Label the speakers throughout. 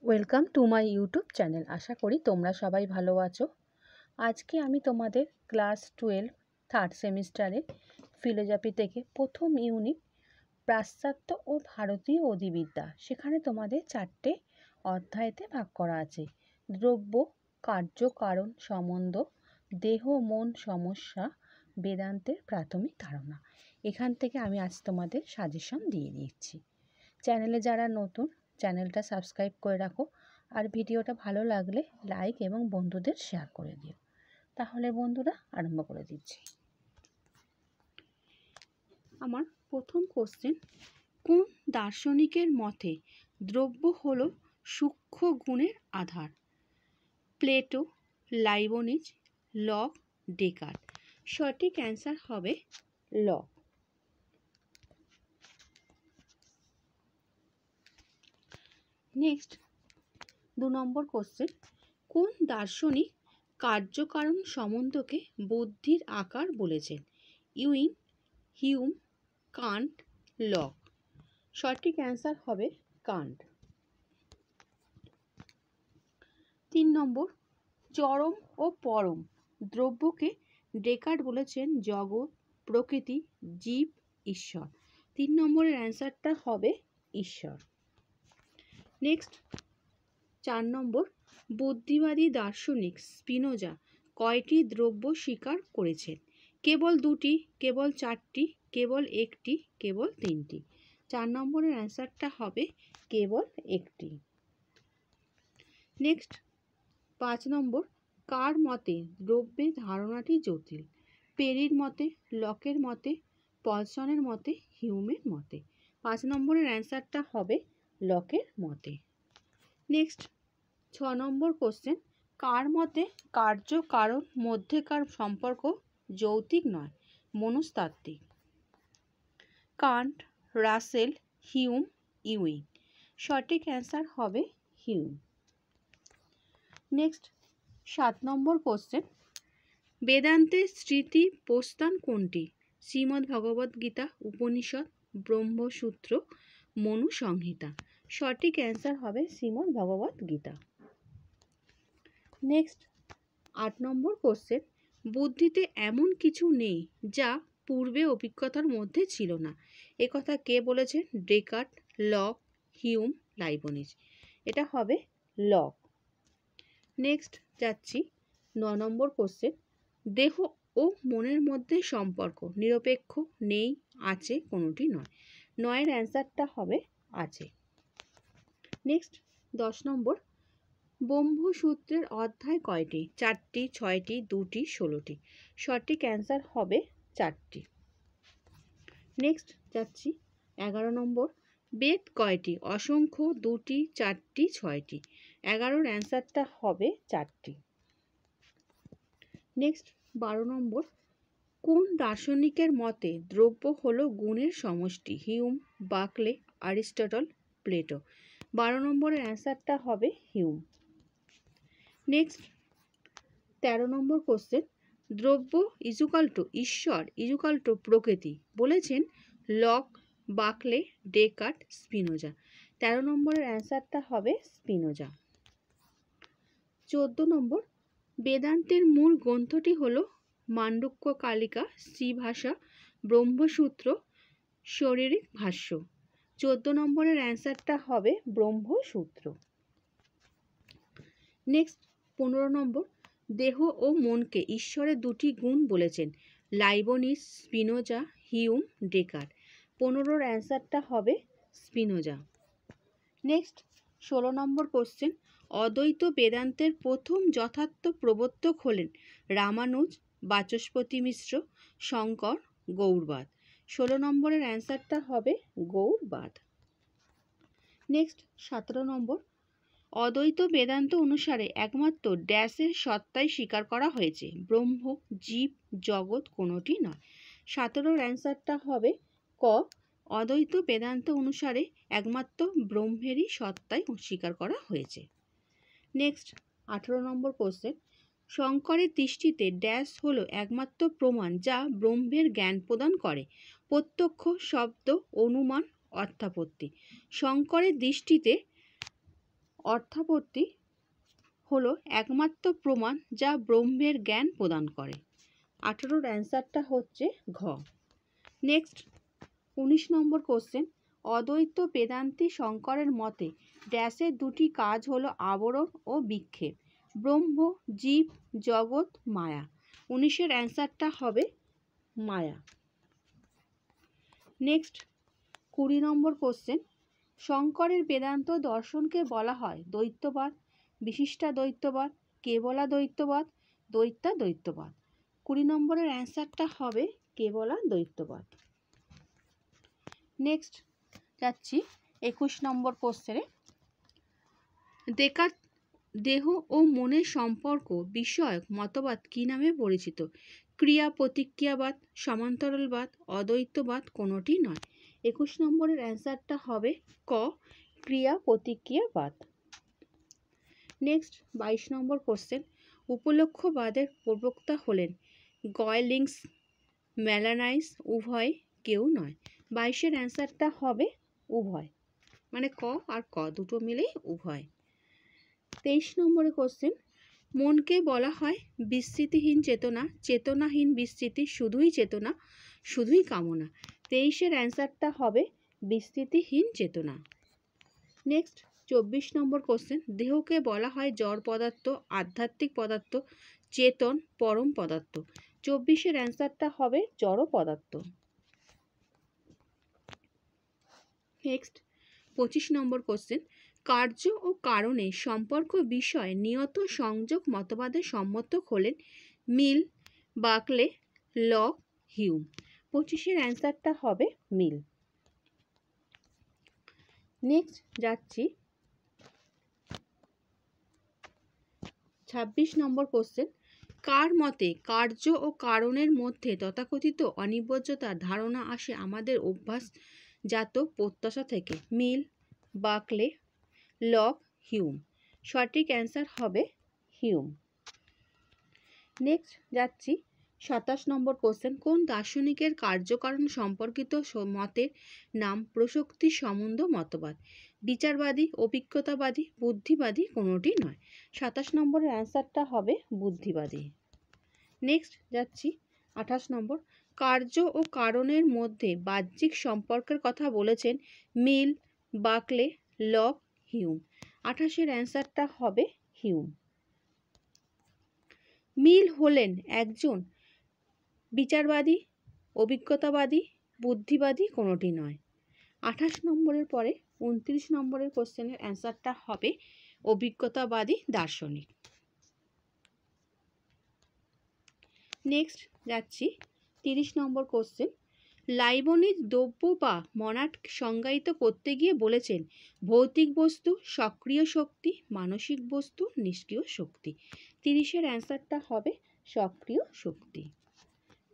Speaker 1: Welcome to my YouTube channel. আশা করি তোমরা সবাই ভালো আছো। আজকে আমি তোমাদের ক্লাস 12 থার্ড সেমিস্টারে ফিলোজফি থেকে প্রথম ইউনিট পাশ্চাত্য ও ভারতীয় অধিবিদ্যা, সেখানে তোমাদের 4টে অধ্যায়তে ভাগ করা আছে। দ্রব্য, কার্য কারণ সম্বন্ধ, দেহ মন সমস্যা, বেদান্তের প্রাথমিক ধারণা। এখান থেকে আমি আজ তোমাদের সাজেশন দিয়ে দিচ্ছি। চ্যানেলে যারা নতুন, চ্যানেলটা সাবস্ক্রাইব করে রাখো, আর ভিডিওটা ভালো লাগলে লাইক এবং বন্ধুদের শেয়ার করে দিও। তাহলে বন্ধুরা আরম্ভ করে দিচ্ছি। আমার প্রথম কোশ্চেন, কোন দার্শনিকের মতে দ্রব্য হলো সূক্ষ্ম গুণের আধার? Plato, Leibniz, Locke, Descartes. সঠিক অ্যান্সার হবে লক। নেক্সট 2 নম্বর কোশ্চেন, কোন দার্শনিক কার্যকারণ সম্বন্ধকে বুদ্ধির আকার বলেছেন? Ewing, Hume, Kant, Locke. সঠিক অ্যান্সার হবে কান্ট। 3 নম্বর, চরম ও পরম দ্রব্যকে ডেকার্ট বলেছেন জগৎ, প্রকৃতি, জীব, ঈশ্বর। 3 নম্বরের অ্যান্সারটা হবে ঈশ্বর। নেক্সট 4 নম্বর, বুদ্ধিবাদী দার্শনিক স্পিনোজা কয়টি দ্রব্য স্বীকার করেছেন? কেবল 2টি, কেবল 4টি, কেবল 1টি, কেবল 3টি। 4 নম্বরের অ্যান্সারটা হবে কেবল 1টি। নেক্সট 5 নম্বর, কার মতে দ্রব্যের ধারণাটি জটিল? পেরির মতে, লকের মতে, পলসনের মতে, হিউমের মতে। 5 নম্বরের অ্যান্সারটা হবে লকের মতে। নেক্সট 6 নম্বর কোশ্চেন, কার মতে কার্য কারণ মধ্যেকার সম্পর্ক যৌক্তিক নয়, মনস্তাত্ত্বিক? Kant, Russell, Hume, Ewing. সঠিক অ্যান্সার হবে হিউম। নেক্সট 7 নম্বর কোশ্চেন, বেদান্তের স্মৃতি প্রস্থান কোনটি? শ্রীমদ্ ভগবদ গীতা, উপনিষদ, ব্রহ্মসূত্র, মনু সংহিতা। সঠিক অ্যান্সার হবে শ্রীমদ্ ভগবদ গীতা। নেক্সট 8 নম্বর কোশ্চেন, বুদ্ধিতে এমন কিছু নেই যা পূর্বে অভিজ্ঞতার মধ্যে ছিল না। একথা কে বলেছেন? Descartes, lock, Hume, Leibniz. এটা হবে লক। নেক্সট যাচ্ছি 9 নম্বর কোশ্চেন, দেহ ও মনের মধ্যে সম্পর্ক নিরপেক্ষ, নেই, আছে, কোনোটি নয়। 9-এর অ্যান্সারটা হবে আছে। নেক্সট 10 নম্বর, ব্রহ্মসূত্রের অধ্যায় কয়টি? 4টি, 6টি, 2টি, 16টি। সঠিক অ্যান্সার হবে 4টি। নেক্সট যাচ্ছি 11 নম্বর, বেদ কয়টি? অসংখ্য, 2টি, 4টি, 6টি। 11-এর অ্যান্সারটা হবে 4টি। নেক্সট 12 নম্বর, কোন দার্শনিকের মতে দ্রব্য হলো গুণের সমষ্টি? Hume, বাকলে, Aristotle, Plato. 12 নম্বরের অ্যান্সারটা হবে হিউম। নেক্সট 13 নম্বর কোশ্চেন, দ্রব্য ইজুকাল টু ঈশ্বর ইজুকাল টু প্রকৃতি বলেছেন লক, বাকলে, ডেকার্ট, স্পিনোজা। 13 নম্বরের অ্যান্সারটা হবে স্পিনোজা। 14 নম্বর, বেদান্তের মূল গ্রন্থটি হলো মান্ডুক্য কালিকা, শ্রীভাষা, ব্রহ্মসূত্র, শারীরিক ভাষ্য। 14 নম্বরের অ্যান্সারটা হবে ব্রহ্মসূত্র। নেক্সট 15 নম্বর, দেহ ও মনকে ঈশ্বরের 2টি গুণ বলেছেন লাইবনিজ, স্পিনোজা, হিউম, ডেকার্ট। 15-এর অ্যান্সারটা হবে স্পিনোজা। নেক্সট 16 নম্বর কোশ্চেন, অদ্বৈত বেদান্তের প্রথম যথার্থ প্রবর্তক হলেন রামানুজ, বাচস্পতি মিশ্র, শঙ্কর, গৌড়বাদ। 16 নম্বরের অ্যান্সারটা হবে গৌড়বাদ। নেক্সট 17 নম্বর, অদ্বৈত বেদান্ত অনুসারে একমাত্র ড্যাশের সত্তাই স্বীকার করা হয়েছে, ব্রহ্ম, জীব, জগৎ, কোনোটি নয়। 17-এর অ্যান্সারটা হবে ক, অদ্বৈত বেদান্ত অনুসারে একমাত্র ব্রহ্মেরই সত্তাই স্বীকার করা হয়েছে। নেক্সট 18 নম্বর কোশ্চেন, শঙ্করের দৃষ্টিতে ড্যাশ হলো একমাত্র প্রমাণ যা ব্রহ্মের জ্ঞান প্রদান করে, প্রত্যক্ষ, শব্দ, অনুমান, অর্থাপত্তি। শঙ্করের দৃষ্টিতে অর্থাপত্তি হলো একমাত্র প্রমাণ যা ব্রহ্মের জ্ঞান প্রদান করে। 18 অ্যান্সারটা হচ্ছে ঘ। নেক্সট 19 নম্বর কোশ্চেন, অদ্বৈত বেদান্তি শঙ্করের মতে ড্যাশের দুটি কাজ হলো আবরণ ও বিক্ষেপ, ব্রহ্ম, জীব, জগৎ, মায়া। 19-এর অ্যান্সারটা হবে মায়া। নেক্সট 20 নম্বর কোশ্চেন, শঙ্করের বেদান্ত দর্শনকে বলা হয় দ্বৈতবাদ, বিশিষ্টাদ্বৈতবাদ, কেবলাদ্বৈতবাদ, দ্বৈতাদ্বৈতবাদ। 20 নম্বরের অ্যান্সারটা হবে কেবলাদ্বৈতবাদ। নেক্সট যাচ্ছি 21 নম্বর কোশ্চেনে, ডেকার্ত দেহ ও মনের সম্পর্ক বিষয়ক মতবাদ কি নামে পরিচিত? ক্রিয়া প্রতিক্রিয়াবাদ, সমান্তরালবাদ, অদ্বৈতবাদ, কোনোটি নয়। 21 নম্বরের অ্যান্সারটা হবে ক, ক্রিয়া প্রতিক্রিয়াবাদ। নেক্সট 22 নম্বর কোশ্চেন, উপলক্ষ্যবাদের প্রবক্তা হলেন গয়লিংস, মেলানাইস, উভয়, কেউ নয়। 22-এর অ্যান্সারটা হবে উভয়, মানে ক আর ক দুটো মিলেই উভয়। 23 নম্বরের কোশ্চেন, মনকে বলা হয় বিস্মৃতিহীন চেতনা, চেতনাহীন বিস্মৃতি, শুধুই চেতনা, শুধুই কামনা। 23-এর অ্যান্সারটা হবে বিস্মৃতিহীন চেতনা। নেক্সট 24 নম্বর কোশ্চেন, দেহকে বলা হয় জড় পদার্থ, আধ্যাত্মিক পদার্থ, চেতন, পরম পদার্থ। 24-এর অ্যান্সারটা হবে জড় পদার্থ। নেক্সট 25 নম্বর কোশ্চেন, কার্য ও কারণের সম্পর্ক বিষয়ে নিয়ত সংযোগ মতবাদের সম্মতক হলেন মিল, বাকলে, লক, হিউম। 25-এর অ্যান্সারটা হবে মিল। নেক্সট যাচ্ছি 26 নম্বর কোশ্চেন, কার মতে কার্য ও কারণের মধ্যে তথাকথিত অনিবার্যতার ধারণা আসে আমাদের অভ্যাসজাত প্রত্যাশা থেকে? মিল, বাকলে, লক, হিউম। সঠিক অ্যান্সার হবে হিউম। নেক্সট যাচ্ছি 27 নম্বর কোশ্চেন, কোন দার্শনিকের কার্যকারণ সম্পর্কিত মতের নাম প্রসক্তি সম্বন্ধ মতবাদ? বিচারবাদী, অভিজ্ঞতাবাদী, বুদ্ধিবাদী, কোনোটি নয়। 27 নম্বরের অ্যান্সারটা হবে বুদ্ধিবাদী। নেক্সট যাচ্ছি 28 নম্বর, কার্য ও কারণের মধ্যে বাহ্যিক সম্পর্কের কথা বলেছেন মিল, বাকলে, লক, হিউম। 28-এর অ্যান্সারটা হবে হিউম। মিল হলেন একজন বিচারবাদী, অভিজ্ঞতাবাদী, বুদ্ধিবাদী, কোনোটি নয়। 28 নম্বরের পরে 29 নম্বরের কোশ্চেনের অ্যান্সারটা হবে অভিজ্ঞতাবাদী দার্শনিক। নেক্সট যাচ্ছি 30 নম্বর কোশ্চেন, লাইবনিজ দ্রব্য বা মনাড সংজ্ঞায়িত করতে গিয়ে বলেছেন ভৌতিক বস্তু সক্রিয় শক্তি, মানসিক বস্তু নিষ্ক্রিয় শক্তি। 30-এর অ্যান্সারটা হবে সক্রিয় শক্তি।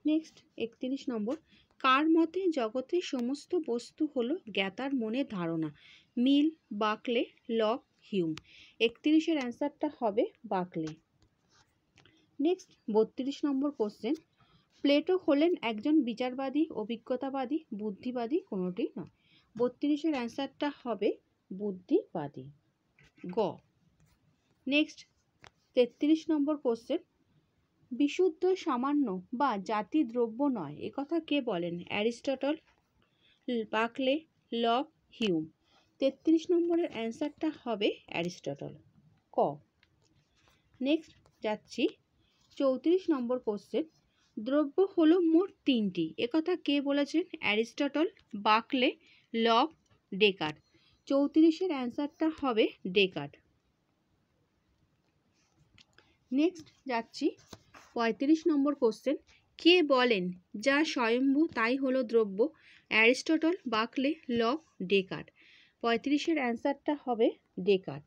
Speaker 1: নেক্সট 31 নম্বর, কার মতে জগতের সমস্ত বস্তু হলো জ্ঞাতার মনের ধারণা? মিল, বাকলে, লক, হিউম। 31-এর অ্যান্সারটা হবে বাকলে। নেক্সট 32 নম্বর কোশ্চেন, প্লেটো হলেন একজন বিচারবাদী, অভিজ্ঞতাবাদী, বুদ্ধিবাদী, কোনোটি নয়। 32-এর অ্যান্সারটা হবে বুদ্ধিবাদী, গ। নেক্সট 33 নম্বর কোশ্চেন, বিশুদ্ধ সামান্য বা জাতি দ্রব্য নয় একথা কে বলেন? Aristotle, বাকলে, lock, Hume. 33 নম্বরের অ্যান্সারটা হবে অ্যারিস্টটল, ক। নেক্সট যাচ্ছি 34 নম্বর কোশ্চেন, দ্রব্য হলো মোট তিনটি একথা কে বলেছেন? Aristotle, বাকলে, lock, Descartes. 34-এর অ্যান্সারটা হবে ডেকার্ট। নেক্সট যাচ্ছি 35 নম্বর কোশ্চেন, কে বলেন যা স্বয়ম্ভু তাই হলো দ্রব্য? Aristotle, বাকলে, lock, Descartes. 35-এর অ্যান্সারটা হবে ডেকার্ট।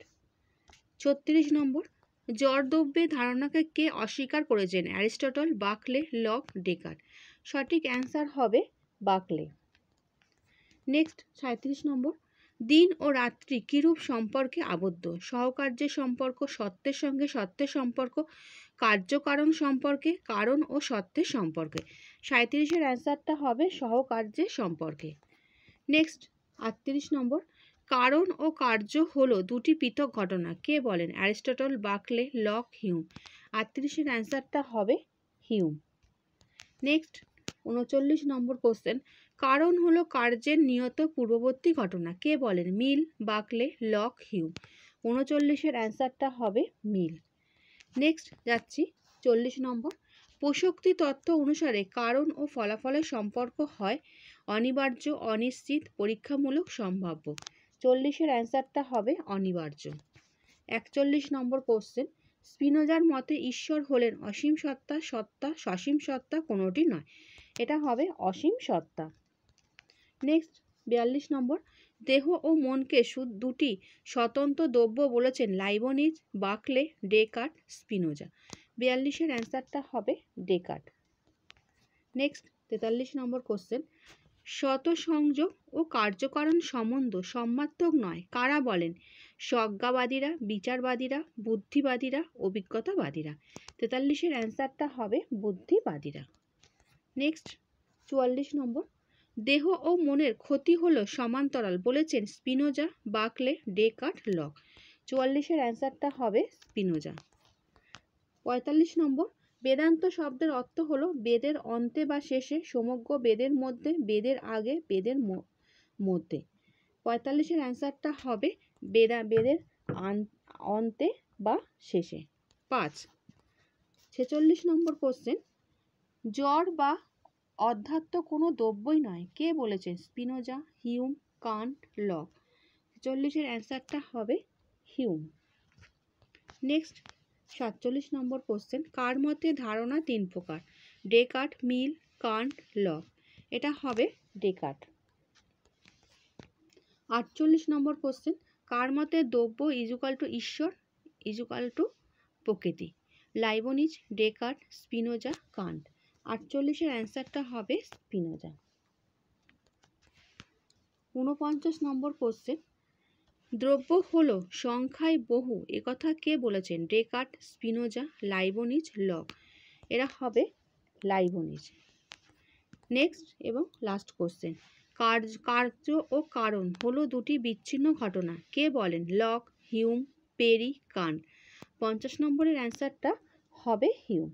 Speaker 1: 36 নম্বর, জড়দ্রব্যের ধারণাকে কে অস্বীকার করেছেন? Aristotle, বাকলে, lock, Descartes. সঠিক অ্যান্সার হবে বাকলে। নেক্সট 37 নম্বর, দিন ও রাত্রি কিরূপ সম্পর্কে আবদ্ধ? সহকার্যের সম্পর্ক, সত্যের সঙ্গে সত্যের সম্পর্ক, কার্যকারণ সম্পর্কে, কারণ ও সত্যের সম্পর্কে। 37-এর অ্যান্সারটা হবে সহকার্যের সম্পর্কে। নেক্সট 38 নম্বর, কারণ ও কার্য হলো দুটি পৃথক ঘটনা, কে বলেন? Aristotle, Berkeley, Locke, Hume. 38-এর অ্যান্সারটা হবে হিউম। নেক্সট 39 নম্বর কোশ্চেন, কারণ হলো কার্যের নিয়ত পূর্ববর্তী ঘটনা, কে বলেন? মিল, বার্কলে, লক, হিউম। 39-এর অ্যান্সারটা হবে মিল। নেক্সট যাচ্ছি 40 নম্বর, পোষোক্তি তত্ত্ব অনুসারে কারণ ও ফলাফলের সম্পর্ক হয় অনিবার্য, অনিশ্চিত, পরীক্ষামূলক, সম্ভাব্য। 40-এর অ্যান্সারটা হবে অনিবার্য। 41 নম্বর কোশ্চেন, স্পিনোজার মতে ঈশ্বর হলেন অসীম সত্তা, সত্তা, সসীম সত্তা, কোনোটি নয়। এটা হবে অসীম সত্তা। নেক্সট 42 নম্বর, দেহ ও মনকে দুটি স্বতন্ত্র দ্রব্য বলেছেন লাইবনিজ, বার্কলে, ডেকার্ট, স্পিনোজা। 42-এর অ্যান্সারটা হবে ডেকার্ট। নেক্সট 43 নম্বর কোশ্চেন, শতসংযোগ ও কার্যকারণ সম্বন্ধ সম্মাত্মক নয়, কারা বলেন? স্বজ্ঞাবাদীরা, বিচারবাদীরা, বুদ্ধিবাদীরা, অভিজ্ঞতাবাদীরা। 43-এর অ্যান্সারটা হবে বুদ্ধিবাদীরা। নেক্সট 44 নম্বর, দেহ ও মনের ক্ষতি হলো সমান্তরাল বলেছেন স্পিনোজা, বার্কলে, ডেকার্ট, লক। 44-এর অ্যান্সারটা হবে স্পিনোজা। 45 নম্বর, বেদান্ত শব্দের অর্থ হলো বেদের অন্তে বা শেষে, সমগ্র বেদের মধ্যে, বেদের আগে, বেদের মধ্যে। 45-এর অ্যান্সারটা হবে বেদের অন্তে বা শেষে। 5 46 নম্বর কোশ্চেন, জড় বা অধ্যাত্ম কোনো দ্রব্যই নয়, কে বলেছেন? Spinoza, Hume, Kant, Locke. 46-এর অ্যান্সারটা হবে হিউম। নেক্সট 47 নম্বর কোশ্চেন, কার মতে ধারণা 3 প্রকার? Descartes, Mill, Kant, Locke. এটা হবে ডেকার্ট। 48 নম্বর কোশ্চেন, কার মতে দ্রব্য ইজুকাল টু ঈশ্বর ইজুকাল টু প্রকৃতি? Leibniz, Descartes, Spinoza, Kant. 48-এর অ্যান্সারটা হবে স্পিনোজা। 49 নম্বর কোশ্চেন, দ্রব্য হলো সংখ্যায় বহু, একথা কে বলেছেন? Descartes, Spinoza, Leibniz, lock. এরা হবে লাইবনিজ। নেক্সট এবং লাস্ট কোশ্চেন, কার্য ও কারণ হলো দুটি বিচ্ছিন্ন ঘটনা, কে বলেন? Lock, Hume, peri, Kant. 50 নম্বরের অ্যান্সারটা হবে হিউম।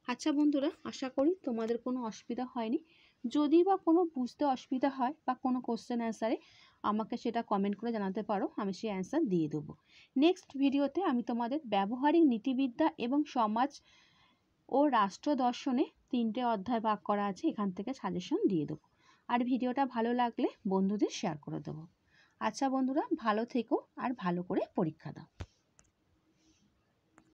Speaker 1: আচ্ছা বন্ধুরা, আশা করি তোমাদের কোনো অসুবিধা হয়নি। যদি বা কোনো বুঝতে অসুবিধা হয় বা কোনো কোশ্চেন অ্যান্সারে আমাকে সেটা কমেন্ট করে জানাতে পারো, আমি সেই অ্যান্সার দিয়ে দেবো। নেক্সট ভিডিওতে আমি তোমাদের ব্যবহারিক নীতিবিদ্যা এবং সমাজ ও রাষ্ট্র দর্শনে 3টে অধ্যায় ভাগ করা আছে, এখান থেকে সাজেশন দিয়ে দেবো। আর ভিডিওটা ভালো লাগলে বন্ধুদের শেয়ার করে দেবো। আচ্ছা বন্ধুরা, ভালো থেকো আর ভালো করে পরীক্ষা দাও।